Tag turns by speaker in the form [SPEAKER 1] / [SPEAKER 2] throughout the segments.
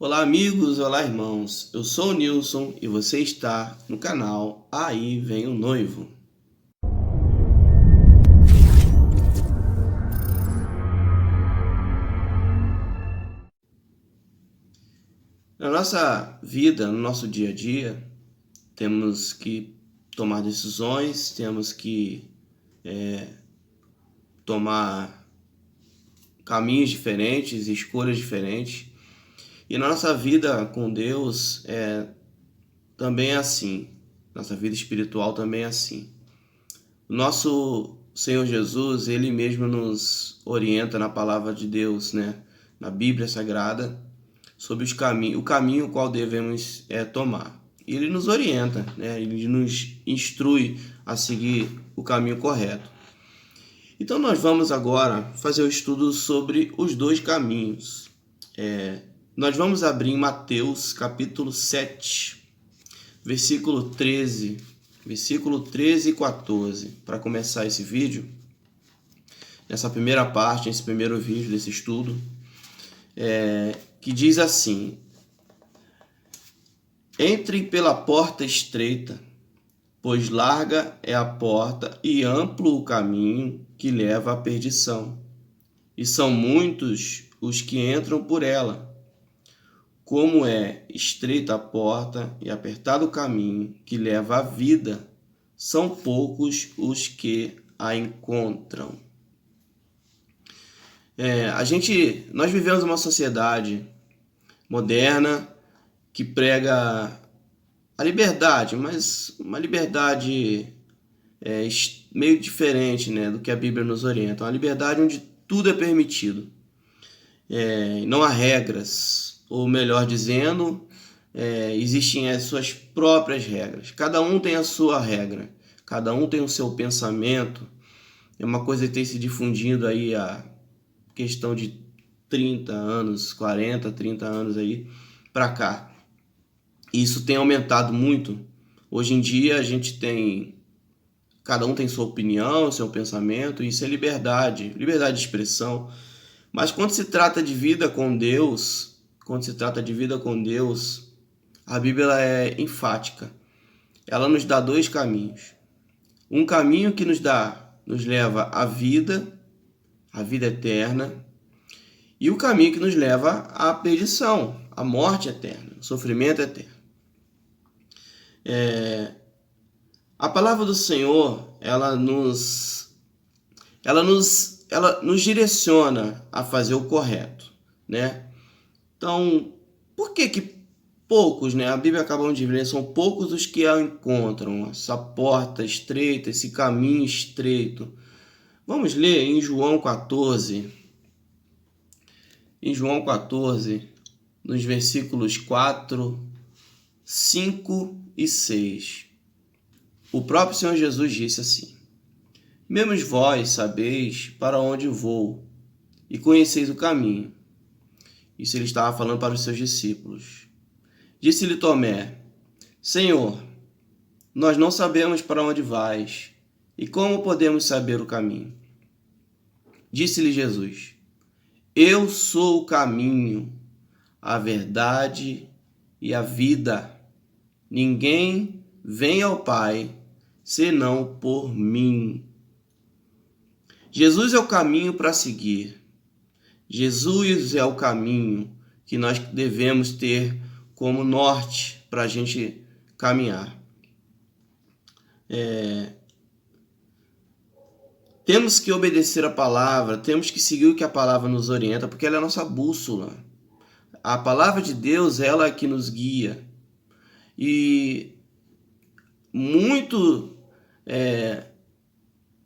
[SPEAKER 1] Olá amigos, olá irmãos, eu sou o Nilson e você está no canal Aí Vem o Noivo. Na nossa vida, no nosso dia a dia, temos que tomar decisões, temos que tomar caminhos diferentes, escolhas diferentes. E na nossa vida com Deus também é assim, nossa vida espiritual também é assim. O nosso Senhor Jesus, Ele mesmo nos orienta na palavra de Deus, na Bíblia Sagrada, sobre o caminho qual devemos tomar. E Ele nos orienta, Ele nos instrui a seguir o caminho correto. Então nós vamos agora fazer o estudo sobre os dois caminhos. Nós vamos abrir em Mateus capítulo 7, versículo 13 e 14, para começar esse vídeo, nessa primeira parte, esse primeiro vídeo desse estudo, que diz assim: Entrem pela porta estreita, pois larga é a porta e amplo o caminho que leva à perdição, e são muitos os que entram por ela. Como é estreita a porta e apertado o caminho que leva à vida, são poucos os que a encontram. Nós vivemos uma sociedade moderna que prega a liberdade, mas uma liberdade meio diferente, do que a Bíblia nos orienta. Uma liberdade onde tudo é permitido. Não há regras. Ou melhor dizendo, existem as suas próprias regras. Cada um tem a sua regra, cada um tem o seu pensamento. É uma coisa que tem se difundindo aí há questão de 30 anos, 40, 30 anos aí para cá. Isso tem aumentado muito. Hoje em dia cada um tem sua opinião, seu pensamento, isso é liberdade de expressão. Mas quando se trata de vida com Deus, a Bíblia é enfática. Ela nos dá dois caminhos. Um caminho que nos leva à vida eterna, e o caminho que nos leva à perdição, à morte eterna, ao sofrimento eterno. A palavra do Senhor, ela nos direciona a fazer o correto, Então, por que poucos, a Bíblia acaba de dizer, são poucos os que a encontram, essa porta estreita, esse caminho estreito? Vamos ler em João 14. Em João 14, nos versículos 4, 5 e 6. O próprio Senhor Jesus disse assim: Mesmo vós sabeis para onde vou, e conheceis o caminho. Isso ele estava falando para os seus discípulos. Disse-lhe Tomé: Senhor, nós não sabemos para onde vais, e como podemos saber o caminho? Disse-lhe Jesus: Eu sou o caminho, a verdade e a vida. Ninguém vem ao Pai senão por mim. Jesus é o caminho para seguir. Jesus é o caminho que nós devemos ter como norte para a gente caminhar. Temos que obedecer a palavra, temos que seguir o que a palavra nos orienta, porque ela é a nossa bússola. A palavra de Deus, ela é que nos guia. E muito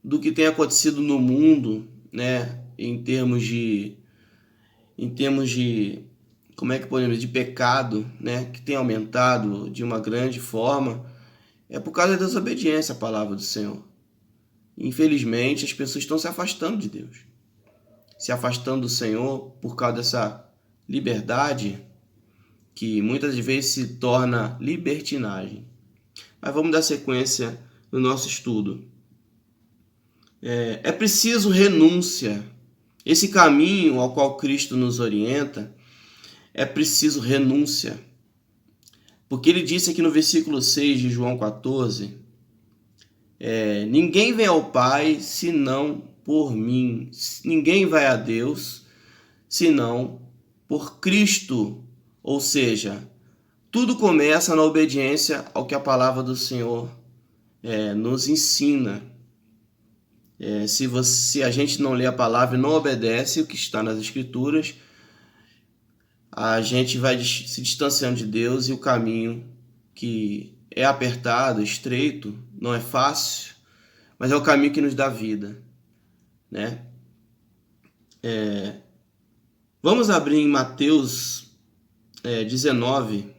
[SPEAKER 1] do que tem acontecido no mundo, em termos de como é que podemos dizer, de pecado, que tem aumentado de uma grande forma, é por causa da desobediência à palavra do Senhor. Infelizmente, as pessoas estão se afastando de Deus, se afastando do Senhor por causa dessa liberdade que muitas vezes se torna libertinagem. Mas vamos dar sequência no nosso estudo. É preciso renúncia. Esse caminho ao qual Cristo nos orienta é preciso renúncia. Porque ele disse aqui no versículo 6 de João 14, ninguém vem ao Pai senão por mim. Ninguém vai a Deus senão por Cristo. Ou seja, tudo começa na obediência ao que a palavra do Senhor nos ensina. Se a gente não lê a palavra e não obedece o que está nas Escrituras, a gente vai se distanciando de Deus, e o caminho que é apertado, estreito, não é fácil, mas é o caminho que nos dá vida, né? Vamos abrir em Mateus 19,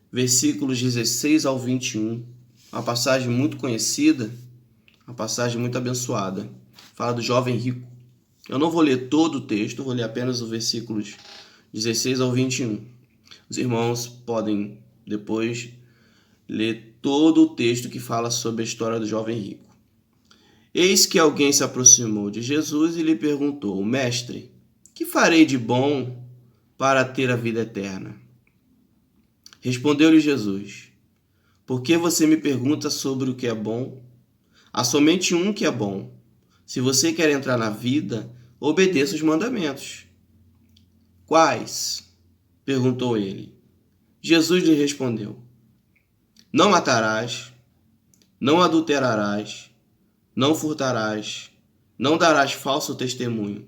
[SPEAKER 1] versículos 16 ao 21, uma passagem muito conhecida, uma passagem muito abençoada. Fala do jovem rico. Eu não vou ler todo o texto, vou ler apenas os versículos 16 ao 21. Os irmãos podem depois ler todo o texto que fala sobre a história do jovem rico. Eis que alguém se aproximou de Jesus e lhe perguntou: Mestre, que farei de bom para ter a vida eterna? Respondeu-lhe Jesus: Por que você me pergunta sobre o que é bom? Há somente um que é bom. Se você quer entrar na vida, obedeça os mandamentos. Quais? Perguntou ele. Jesus lhe respondeu: Não matarás, não adulterarás, não furtarás, não darás falso testemunho.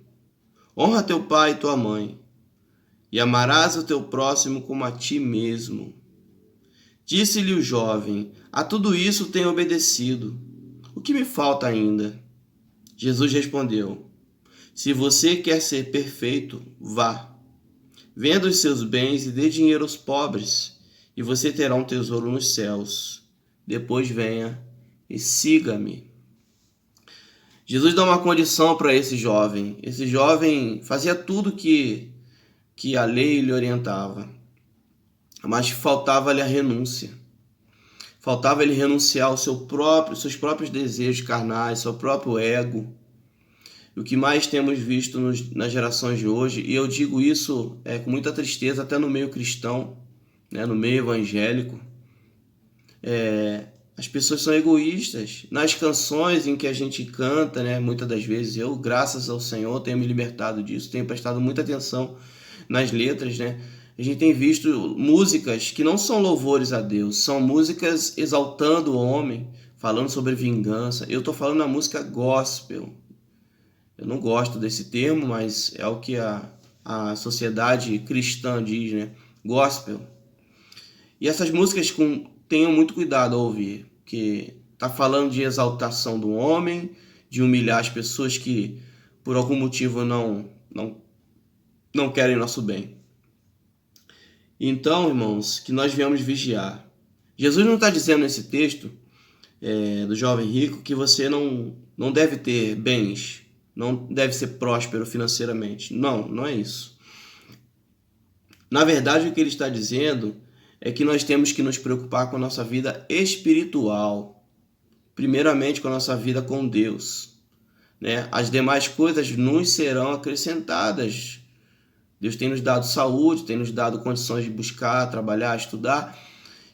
[SPEAKER 1] Honra teu pai e tua mãe, e amarás o teu próximo como a ti mesmo. Disse-lhe o jovem: A tudo isso tenho obedecido. O que me falta ainda? Jesus respondeu: Se você quer ser perfeito, vá. Venda os seus bens e dê dinheiro aos pobres, e você terá um tesouro nos céus. Depois venha e siga-me. Jesus dá uma condição para esse jovem. Esse jovem fazia tudo que a lei lhe orientava, mas faltava-lhe a renúncia. Faltava ele renunciar aos seus próprios desejos carnais, seu próprio ego. O que mais temos visto nas gerações de hoje, e eu digo isso com muita tristeza, até no meio cristão, né, no meio evangélico, as pessoas são egoístas. Nas canções em que a gente canta, né, muitas das vezes, eu, graças ao Senhor, tenho me libertado disso, tenho prestado muita atenção nas letras, né? A gente tem visto músicas que não são louvores a Deus, são músicas exaltando o homem, falando sobre vingança. Eu estou falando na música gospel. Eu não gosto desse termo, mas é o que a sociedade cristã diz, né? Gospel. E essas músicas tenham muito cuidado ao ouvir, porque está falando de exaltação do homem, de humilhar as pessoas que por algum motivo não querem nosso bem. Então, irmãos, que nós viemos vigiar. Jesus não está dizendo nesse texto do jovem rico que você não deve ter bens, não deve ser próspero financeiramente. Não é isso. Na verdade, o que ele está dizendo é que nós temos que nos preocupar com a nossa vida espiritual. Primeiramente com a nossa vida com Deus, né? As demais coisas nos serão acrescentadas. Deus tem nos dado saúde, tem nos dado condições de buscar, trabalhar, estudar,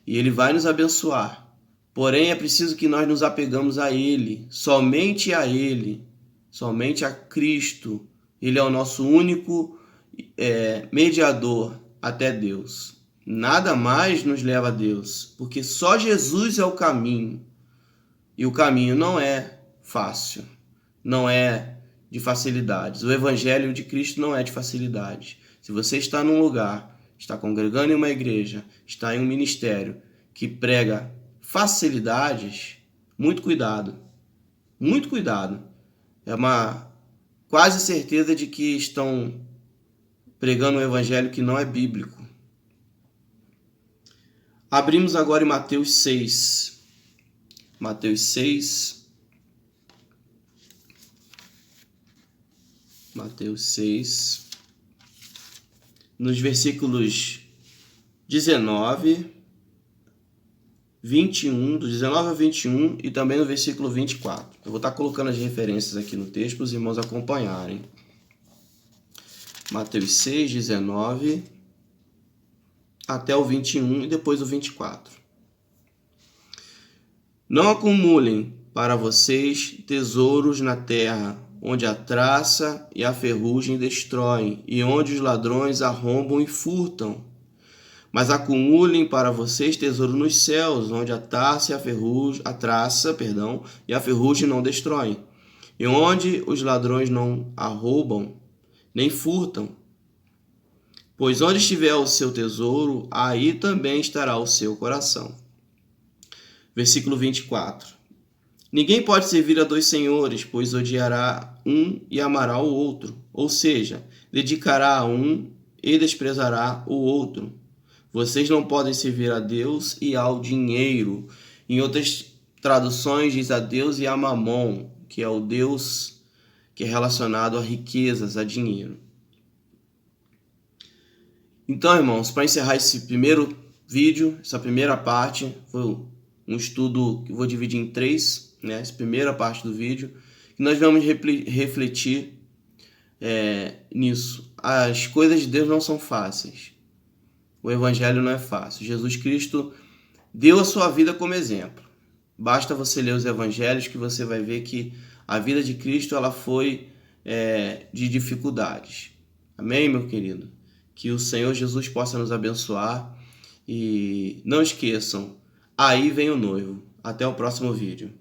[SPEAKER 1] e Ele vai nos abençoar. Porém, é preciso que nós nos apegamos a Ele, somente a Cristo. Ele é o nosso único mediador até Deus. Nada mais nos leva a Deus, porque só Jesus é o caminho. E o caminho não é fácil, não é de facilidades. O Evangelho de Cristo não é de facilidade. Se você está num lugar, está congregando em uma igreja, está em um ministério que prega facilidades, muito cuidado. Muito cuidado. É uma quase certeza de que estão pregando um evangelho que não é bíblico. Abrimos agora em Mateus 6. Mateus 6. Mateus 6, nos versículos 19, 21, do 19 ao 21 e também no versículo 24. Eu vou estar colocando as referências aqui no texto para os irmãos acompanharem. Mateus 6, 19 até o 21 e depois o 24. Não acumulem para vocês tesouros na terra, onde a traça e a ferrugem destroem, e onde os ladrões arrombam e furtam. Mas acumulem para vocês tesouro nos céus, onde a traça e a ferrugem não destroem, e onde os ladrões não arrombam nem furtam. Pois onde estiver o seu tesouro, aí também estará o seu coração. Versículo 24. Ninguém pode servir a dois senhores, pois odiará um e amará o outro, ou seja, dedicará a um e desprezará o outro. Vocês não podem servir a Deus e ao dinheiro. Em outras traduções diz a Deus e a Mamon, que é o Deus que é relacionado a riquezas, a dinheiro. Então, irmãos, para encerrar esse primeiro vídeo, essa primeira parte, foi um estudo que eu vou dividir em 3, né? Essa primeira parte do vídeo, que nós vamos refletir nisso. As coisas de Deus não são fáceis. O Evangelho não é fácil. Jesus Cristo deu a sua vida como exemplo. Basta você ler os Evangelhos que você vai ver que a vida de Cristo ela foi de dificuldades. Amém, meu querido? Que o Senhor Jesus possa nos abençoar. E não esqueçam, aí vem o noivo. Até o próximo vídeo.